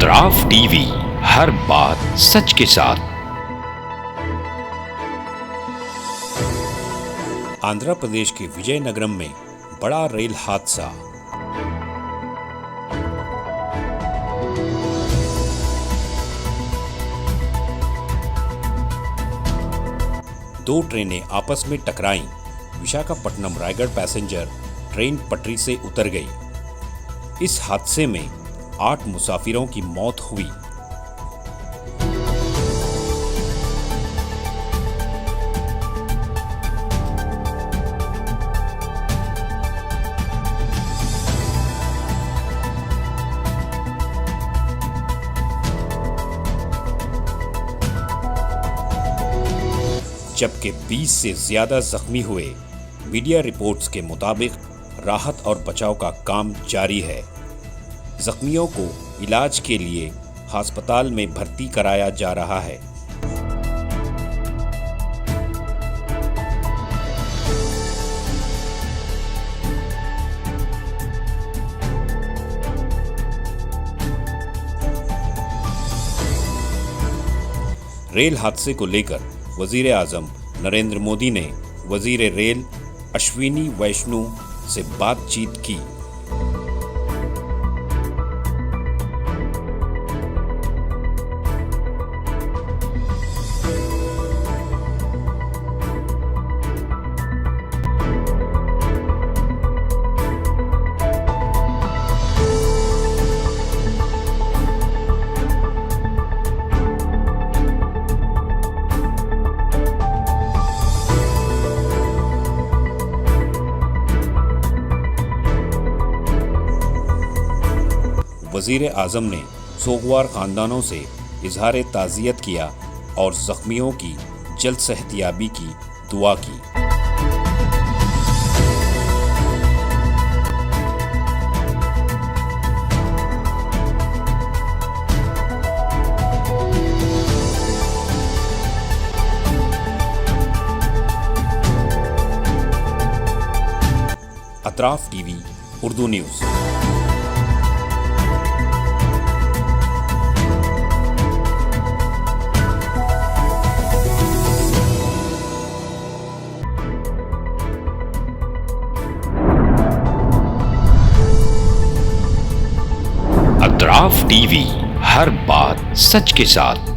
अतराफ TV, हर बात सच के साथ। आंध्र प्रदेश के विजयनगरम में बड़ा रेल हादसा। दो ट्रेनें आपस में टकराईं। विशाखापट्टनम रायगढ़ पैसेंजर ट्रेन पटरी से उतर गई। इस हादसे में 8 मुसाफिरों की मौत हुई। जबकि 20 से ज्यादा जख्मी हुए। मीडिया रिपोर्ट्स के मुताबिक राहत और बचाव का काम जारी है। जख्मियों को इलाज के लिए अस्पताल में भर्ती कराया जा रहा है। रेल हादसे को लेकर वजीर आजम नरेंद्र मोदी ने वजीर रेल अश्विनी वैष्णु से बातचीत की। वजीर आजम ने सोगवार खानदानों से इजहार ताज़ियत किया और जख्मियों की जल्द सेहतयाबी की दुआ की। अतराफ टीवी उर्दू न्यूज़। अतराफ टीवी, हर बात सच के साथ।